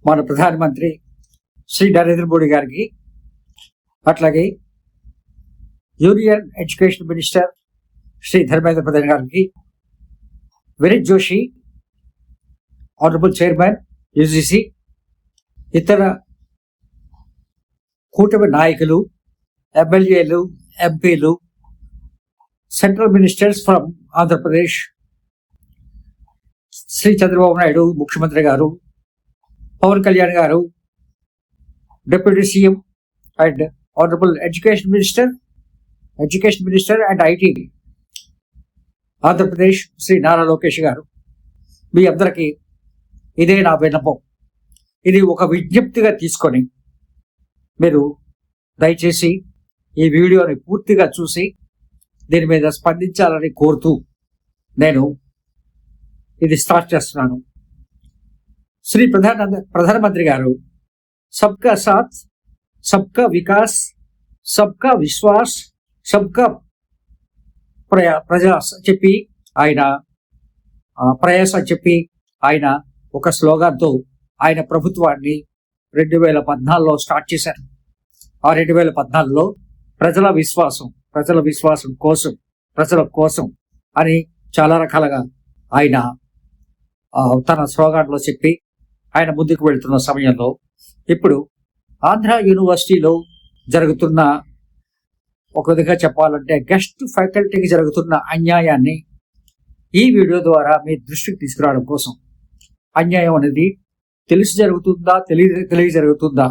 మన ప్రధానమంత్రి శ్రీ నరేంద్ర మోడీ గారికి, అట్లాగే union education minister Shri Dharmendra Pradhan గారికి, Vineet Joshi honourable chairman UGC, ఇతర కూటమి నాయకులు, ఎమ్మెల్యేలు, ఎంపీలు, central ministers from Andhra Pradesh, Shri Chandrababu Naidu ముఖ్యమంత్రి గారు, పవన్ కళ్యాణ్ గారు deputy CM and honourable education minister and IT Andhra Pradesh Shri Nara Lokesh గారు, మీ అందరికీ ఇదే నా విన్నపం. ఇది ఒక విజ్ఞప్తిగా తీసుకొని మీరు దయచేసి ఈ వీడియోని పూర్తిగా చూసి దీని మీద స్పందించాలని కోరుతూ నేను ఇది స్టార్ట్ చేస్తున్నాను. శ్రీ ప్రధానమంత్రి గారు సబ్కా సాత్, సబ్కా వికాస్, సబ్కా విశ్వాస్, సబ్కా ప్రయాస్ చెప్పి ఆయన ప్రయాస చెప్పి ఆయన ఒక స్లోగాన్తో ఆయన ప్రభుత్వాన్ని 2014లో స్టార్ట్ చేశారు. ఆ 2014లో ప్రజల విశ్వాసం కోసం, ప్రజల కోసం అని చాలా రకాలుగా ఆయన తన స్లోగాన్లో చెప్పి ఆయన ముందుకు వెళ్తున్న సమయంలో ఇప్పుడు ఆంధ్ర యూనివర్సిటీలో జరుగుతున్న, ఒక విధంగా చెప్పాలంటే గెస్ట్ ఫ్యాకల్టీకి జరుగుతున్న అన్యాయాన్ని ఈ వీడియో ద్వారా మీ దృష్టికి తీసుకురావడం కోసం, అన్యాయం అనేది తెలిసి జరుగుతుందా, తెలియ జరుగుతుందా,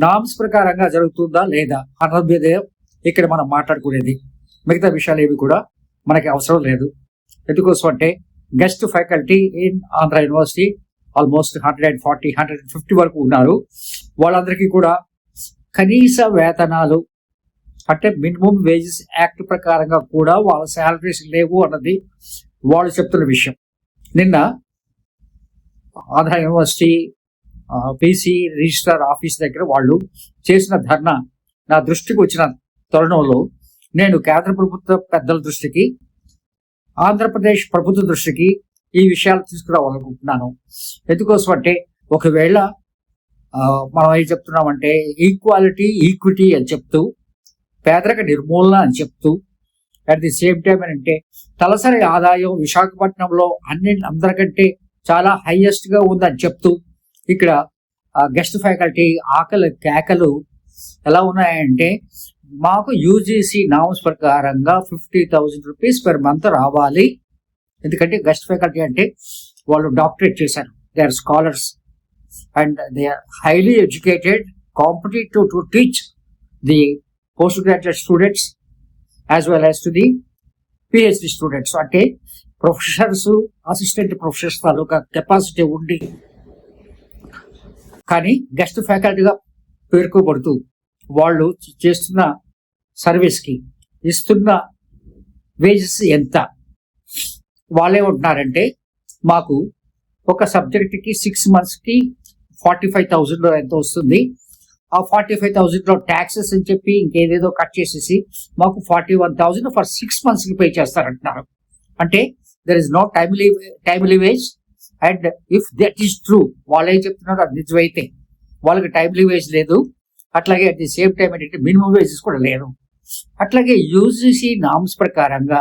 నామ్స్ ప్రకారంగా జరుగుతుందా లేదా అన్నది ఇక్కడ మనం మాట్లాడుకునేది. మిగతా విషయాలు ఏవి కూడా మనకి అవసరం లేదు. ఎందుకోసం అంటే guest faculty in Andhra university almost 140-150 వరకు ఉన్నారు. వాళ్ళందరికీ కూడా కనీస వేతనాలు అంటే మినిమం వేజెస్ యాక్ట్ ప్రకారంగా కూడా వాళ్ళ శాలరీస్ లేవు అన్నది వాళ్ళు చెప్తున్న విషయం. నిన్న Andhra university PC registrar office దగ్గర వాళ్ళు చేసిన ధర్నా నా దృష్టికి వచ్చిన తరుణంలో నేను కేంద్ర ప్రభుత్వ పెద్దల దృష్టికి, ఆంధ్రప్రదేశ్ ప్రభుత్వ దృష్టికి ఈ విషయాలు తీసుకురావాలనుకుంటున్నాను. ఎందుకోసం అంటే ఒకవేళ మనం ఏం చెప్తున్నామంటే ఈక్విటీ అని చెప్తూ, పేదరిక నిర్మూలన అని చెప్తూ, అట్ ది సేమ్ టైం అంటే తలసరి ఆదాయం విశాఖపట్నంలో అందరికంటే చాలా హైయెస్ట్ గా ఉందని చెప్తూ, ఇక్కడ గెస్ట్ ఫ్యాకల్టీ కేకలు ఎలా ఉన్నాయంటే మాకు యూజీసీ నామ్స్ ప్రకారంగా 50,000 రూపీస్ పర్ మంత్ రావాలి. ఎందుకంటే గెస్ట్ ఫ్యాకల్టీ అంటే వాళ్ళు డాక్టరేట్ చేశారు, they are scholars and they are highly educated, competitive to teach the post graduate students as well as to the PhD students. అంటే ప్రొఫెసర్స్, అసిస్టెంట్ ప్రొఫెసర్స్ తాలూకా capacity ఉండి కానీ guest ఫ్యాకల్టీగా పేర్కోబడుతూ వాళ్ళు చేస్తున్న సర్వీస్కి ఇస్తున్న వేజెస్ ఎంత, వాళ్ళే ఉంటున్నారంటే మాకు ఒక సబ్జెక్ట్కి 6 monthsకి 45,000 ఎంత వస్తుంది. ఆ 45,000లో ట్యాక్సెస్ అని చెప్పి ఇంకేదేదో కట్ చేసేసి మాకు 41,000 ఫర్ 6 monthsకి పే చేస్తారంటున్నారు. అంటే there is no timely wage. And if that is true, వాళ్ళు ఏం చెప్తున్నారు అది నిజమైతే వాళ్ళకి టైమ్లీ వేజ్ లేదు. అట్లాగే అట్ ది సేమ్ టైం ఏంటంటే మినిమం వేజెస్ కూడా లేదు. అట్లాగే యూజీసీ నామ్స్ ప్రకారంగా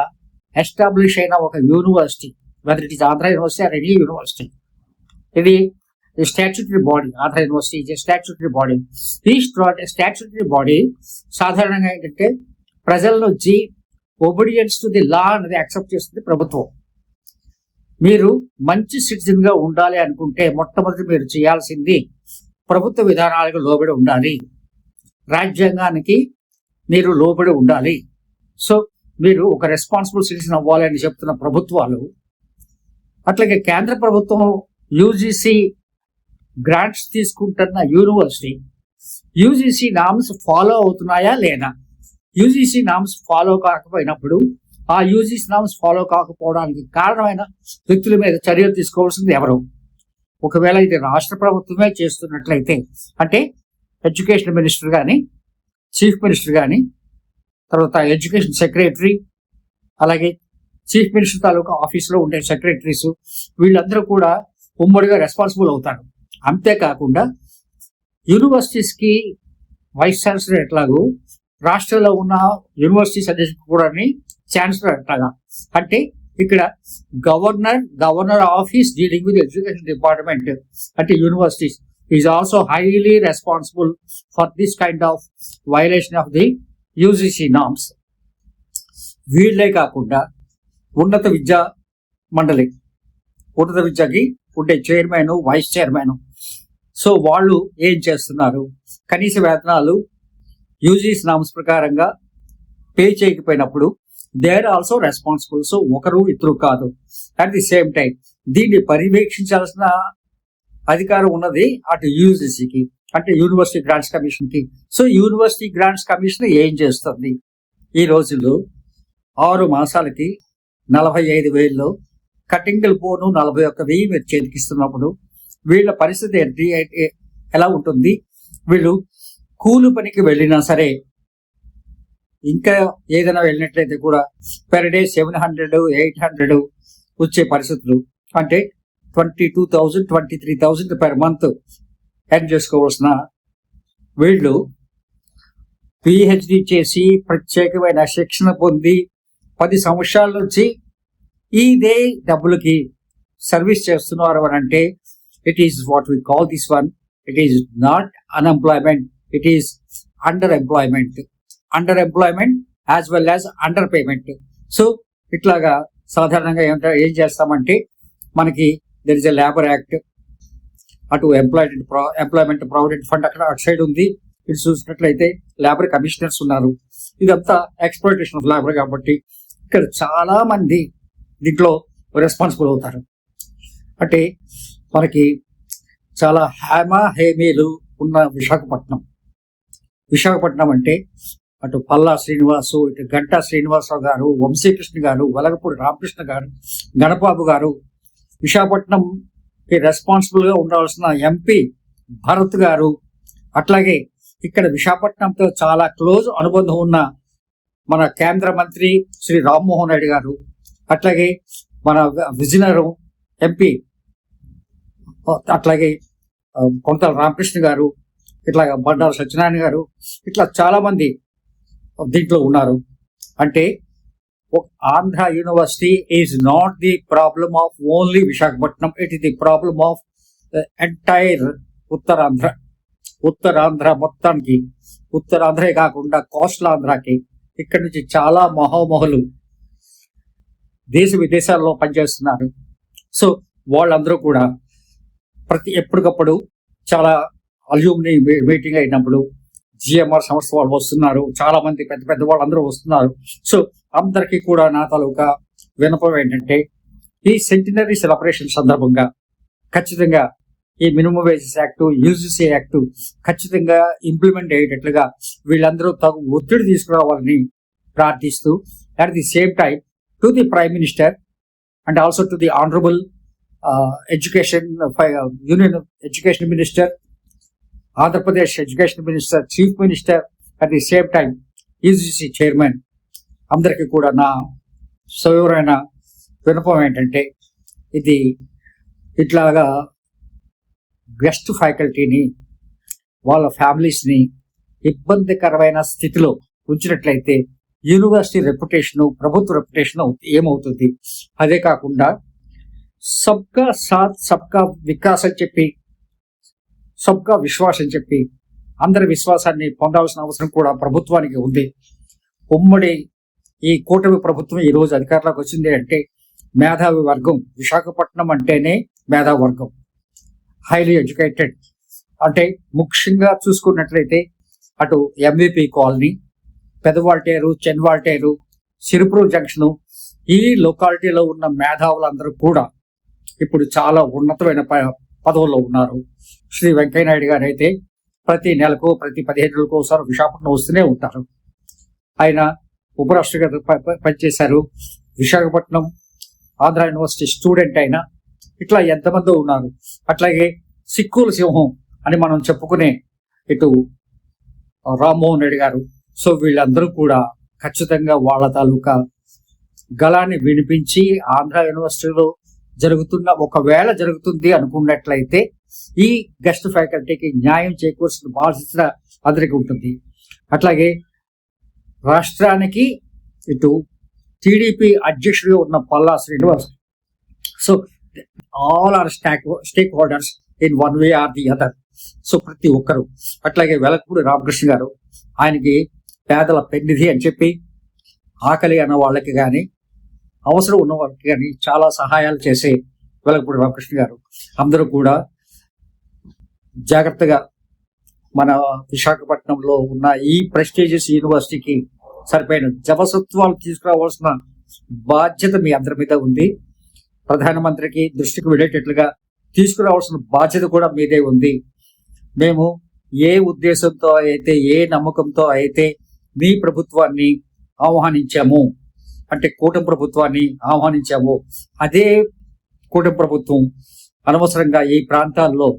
ఎస్టాబ్లిష్ అయిన ఒక university, whether it is Andhra university or any university, ఇది statutory body. Andhra university is statutory body. ఈ స్టాట్యూటరీ బాడీ సాధారణంగా ఏంటంటే ప్రజల నుంచి ఒబీడియన్స్ టు ది లా అనేది యాక్సెప్ట్ చేస్తుంది ప్రభుత్వం. మీరు మంచి సిటిజన్ గా ఉండాలి అనుకుంటే మొట్టమొదటి మీరు చేయాల్సింది ప్రభుత్వ విధానాలకు లోబడి ఉండాలి, రాజ్యాంగానికి మీరు లోబడి ఉండాలి. సో మీరు ఒక రెస్పాన్సిబుల్ సిటిజన్ అవ్వాలి అని చెప్తున్న ప్రభుత్వాలు, అట్లాగే కేంద్ర ప్రభుత్వం యూజీసీ గ్రాంట్స్ తీసుకుంటున్న యూనివర్సిటీ యూజీసీ నామ్స్ ఫాలో అవుతున్నాయా లేదా? యూజీసీ నామ్స్ ఫాలో కాకపోయినప్పుడు ఆ యూజీసీ నామ్స్ ఫాలో కాకపోవడానికి కారణమైన వ్యక్తుల మీద చర్యలు తీసుకోవాల్సింది ఎవరు? ఒకవేళ ఇది రాష్ట్ర ప్రభుత్వమే చేస్తున్నట్లయితే, అంటే ఎడ్యుకేషన్ మినిస్టర్ కానీ, చీఫ్ మినిస్టర్ కానీ, తర్వాత ఎడ్యుకేషన్ సెక్రటరీ, అలాగే చీఫ్ మినిస్టర్ తాలూకా ఆఫీస్లో ఉండే సెక్రటరీస్, వీళ్ళందరూ కూడా ఉమ్మడిగా రెస్పాన్సిబుల్ అవుతారు. అంతేకాకుండా యూనివర్సిటీస్కి వైస్ ఛాన్సలర్ ఎట్లాగో రాష్ట్రంలో ఉన్న యూనివర్సిటీస్ అన్నిటికీ కూడా ఛాన్సలర్ అట్లాగా. అంటే ఇక్కడ governor office dealing with education department అంటే universities is also highly responsible for this kind of violation of the UGC norms. వీళ్ళే కాకుండా ఉన్నత విద్యా మండలి, ఉన్నత విద్యకి ఉండే చైర్మన్, వైస్ చైర్మన్, సో వాళ్ళు ఏం చేస్తున్నారు, కనీస వేతనాలు యూజీసీ నామ్స్ ప్రకారంగా పే చేయకపోయినప్పుడు they are also responsible. So ఒకరు ఇద్దరు కాదు. అట్ ది సేమ్ టైం దీన్ని పర్యవేక్షించాల్సిన అధికారం ఉన్నది అటు యూజీసీకి, అంటే యూనివర్సిటీ గ్రాంట్స్ కమిషన్కి. సో యూనివర్సిటీ గ్రాంట్స్ కమిషన్ ఏం చేస్తుంది, ఈ రోజుల్లో 6 మాసాలకి 45,000 కటింగ్లు పోను 41,000 మీరు చేతికిస్తున్నప్పుడు వీళ్ళ పరిస్థితి ఎలా ఉంటుంది? వీళ్ళు కూలి పనికి వెళ్ళినా సరే, ఇంకా ఏదైనా వెళ్ళినట్లయితే కూడా పెర్ డే 700, 800 వచ్చే పరిస్థితులు. అంటే 22,000, 23,000 పెర్ మంత్ ఎర్న్ చేసుకోవాల్సిన వీళ్ళు పిహెచ్డి చేసి ప్రత్యేకమైన శిక్షణ పొంది 10 సంవత్సరాల నుంచి ఇదే డబ్బులకి సర్వీస్ చేస్తున్నారు అని అంటే it is what we call this one, it is not unemployment, it is underemployment as well as underpayment. So ఇట్లాగా సాధారణంగా ఏం చేస్తామంటే మనకి there is a labour act, అటు ఎంప్లాయ్మెంట్ ప్రావిడెంట్ ఫండ్ అక్కడ అటు సైడ్ ఉంది. ఇటు చూసినట్లయితే లేబర్ కమిషనర్స్ ఉన్నారు. ఇదంతా ఎక్స్‌ప్లాయిటేషన్ ఆఫ్ లేబర్ కాబట్టి ఇక్కడ చాలా మంది దీంట్లో రెస్పాన్సిబుల్ అవుతారు. అంటే మనకి చాలా హేమీలు ఉన్న విశాఖపట్నం అంటే అటు పల్లా శ్రీనివాసు, ఇటు గంటా శ్రీనివాసరావు గారు, వంశీకృష్ణ గారు, వెలగపూడి రామకృష్ణ గారు, గణబాబు గారు, విశాఖపట్నంకి రెస్పాన్సిబుల్ గా ఉండాల్సిన ఎంపీ భరత్ గారు, అట్లాగే ఇక్కడ విశాఖపట్నంతో చాలా క్లోజ్ అనుబంధం ఉన్న మన కేంద్ర మంత్రి శ్రీ రామ్మోహన్ రెడ్డి గారు, అట్లాగే మన విజయనగరం ఎంపీ అట్లాగే కొంతల రామకృష్ణ గారు, ఇట్లా బండారు సత్యనారాయణ గారు, ఇట్లా చాలా మంది దీంట్లో ఉన్నారు. అంటే Andhra university is not the problem of only Visakhapatnam, it is the problem of entire Uttarandhra మొత్తానికి, ఉత్తరాంధ్రే కాకుండా కోస్టల్ ఆంధ్రాకి ఇక్కడి నుంచి చాలా మహోమహులు దేశ విదేశాల్లో పనిచేస్తున్నారు. సో వాళ్ళందరూ కూడా ఎప్పటికప్పుడు చాలా అల్యూమిని మీటింగ్ అయినప్పుడు జిఎంఆర్ సంస్థ వాళ్ళు వస్తున్నారు, చాలా మంది పెద్ద పెద్ద వాళ్ళందరూ వస్తున్నారు. సో అందరికీ కూడా నా తాలూకా వినపం ఏంటంటే ఈ సెంటినరీ సెలబ్రేషన్ సందర్భంగా ఖచ్చితంగా ఈ minimum wages act, UGC act ఖచ్చితంగా ఇంప్లిమెంట్ అయ్యేటట్లుగా వీళ్ళందరూ తగు ఒత్తిడి తీసుకురావాలని ప్రార్థిస్తూ, at the same time to the prime minister and also to the honourable union education minister, Andhra Pradesh education minister, chief minister, at the same time UGC chairman అందరికీ కూడా నా సవివరమైన వినపం ఏంటంటే ఇది ఇట్లాగా గెస్ట్ ఫ్యాకల్టీని వాళ్ళ ఫ్యామిలీస్ని ఇబ్బందికరమైన స్థితిలో ఉంచినట్లయితే యూనివర్సిటీ రెప్యుటేషను, ప్రభుత్వ రెప్యుటేషను ఏమవుతుంది? అదే కాకుండా సబ్కా సాత్ సబ్కా వికాస్ అని చెప్పి, సబ్కా విశ్వాస్ అని చెప్పి అందరి విశ్వాసాన్ని పొందాల్సిన అవసరం కూడా ప్రభుత్వానికి ఉంది. ఉమ్మడి ఈ కూటమి ప్రభుత్వం ఈ రోజు అధికారంలోకి వచ్చింది అంటే మేధావి వర్గం, విశాఖపట్నం అంటేనే మేధావి వర్గం, హైలీ ఎడ్యుకేటెడ్. అంటే ముఖ్యంగా చూసుకున్నట్లయితే అటు ఎంవిపి కాలనీ, పెదవాల్టేరు, చెన్వాల్టేరు, సిరిపురం జంక్షను, ఈ లొకాలిటీలో ఉన్న మేధావులందరూ కూడా ఇప్పుడు చాలా ఉన్నతమైన పదవుల్లో ఉన్నారు. శ్రీ వెంకయ్యనాయుడు గారు అయితే ప్రతి నెలకు, ప్రతి 15 రోజులకు ఒకసారి విశాఖపట్నం వస్తూనే ఉంటారు. ఆయన ఉపరాష్ట్రపతి పనిచేశారు. విశాఖపట్నం ఆంధ్ర యూనివర్సిటీ స్టూడెంట్ అయినా ఇట్లా ఎంతమంది ఉన్నారు. అట్లాగే సిక్కుల సింహం అని మనం చెప్పుకునే ఇటు రామ్మోహన్ రెడ్డి గారు. సో వీళ్ళందరూ కూడా ఖచ్చితంగా వాళ్ళ తాలూకా గళాన్ని వినిపించి ఆంధ్ర యూనివర్సిటీలో ఒకవేళ జరుగుతుంది అనుకున్నట్లయితే ఈ గెస్ట్ ఫ్యాకల్టీకి న్యాయం చేకూర్చిన బాధ్యత అందరికీ ఉంటుంది. అట్లాగే రాష్ట్రానికి ఇటు టీడీపీ అధ్యక్షుడిగా ఉన్న Palla Srinivas, so all are stakeholders in one way or the other. So ప్రతి ఒక్కరు, అట్లాగే వెలకపూడి రామకృష్ణ గారు, ఆయనకి పేదల పెన్నిధి అని చెప్పి ఆకలి అన్న వాళ్ళకి కానీ అవసరం ఉన్న వాళ్ళకి కానీ చాలా సహాయాలు చేసే వెలకపూడి రామకృష్ణ గారు అందరూ కూడా జాగ్రత్తగా మన విశాఖపట్నంలో ఉన్న ఈ ప్రెస్టీజియస్ యూనివర్సిటీకి సరిపోయిన జవసత్వాలు తీసుకురావాల్సిన బాధ్యత మీ అందరి మీద ఉంది. ప్రధానమంత్రికి దృష్టికి వెళ్ళేటట్లుగా తీసుకురావాల్సిన బాధ్యత కూడా మీదే ఉంది. మేము ఏ ఉద్దేశంతో అయితే, ఏ నమ్మకంతో అయితే మీ ప్రభుత్వాన్ని ఆహ్వానించాము, అంటే కూటమి ప్రభుత్వాన్ని ఆహ్వానించాము, అదే కూటమి ప్రభుత్వం అనవసరంగా ఈ ప్రాంతాల్లో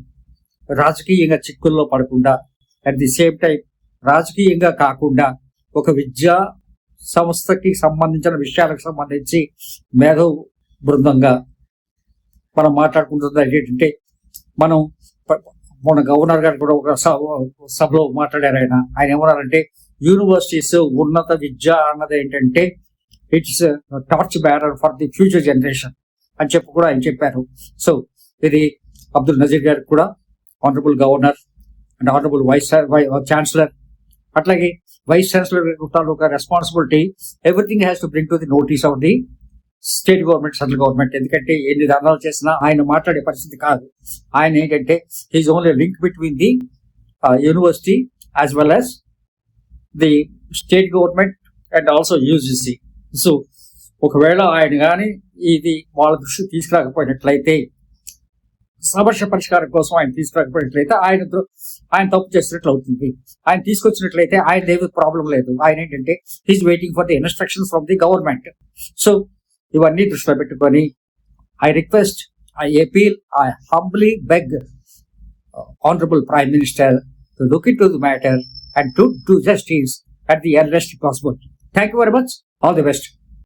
రాజకీయంగా చిక్కుల్లో పడకుండా, అట్ ది సేమ్ టైం రాజకీయంగా కాకుండా ఒక విద్యా సంస్థకి సంబంధించిన విషయాలకు సంబంధించి మేధో బృందంగా మనం మాట్లాడుకుంటున్నది ఏంటంటే, మనం మన గవర్నర్ గారు కూడా ఒక సభలో మాట్లాడారు. ఆయన ఏమన్నారంటే, యూనివర్సిటీస్ ఉన్నత విద్య అన్నది ఏంటంటే it's torch bearer for the future generation అని చెప్పి కూడా ఆయన చెప్పారు. సో ఇది అబ్దుల్ నజీర్ గారికి కూడా, honourable governor and honourable vice chancellor, అట్లాగే వైస్ ఛాన్సలర్ ఒక responsibility, everything has to bring to the notice of the state government, central government. ఎందుకంటే ఎన్ని ధర్నాలు చేసినా ఆయన మాట్లాడే పరిస్థితి కాదు. ఆయన ఏంటంటే he's only link between the university as well as the state government and also UGC. So ఒకవేళ ఆయన కానీ ఇది వాళ్ళ దృష్టి తీసుకురాకపోయినట్లయితే, సమస్య పరిష్కారం కోసం ఆయన తీసుకురాకపోయినట్లయితే ఆయన తప్పు చేసినట్లు అవుతుంది. ఆయన తీసుకొచ్చినట్లయితే ఆయన ఏమి ప్రాబ్లం లేదు. ఆయన ఏంటంటే he's waiting for the instructions from the government. So ఇవన్నీ దృష్టిలో పెట్టుకొని I request, I appeal, I humbly beg honourable prime minister to look in to the matter and to do justice at the earliest possible. Thank you very much. All the best.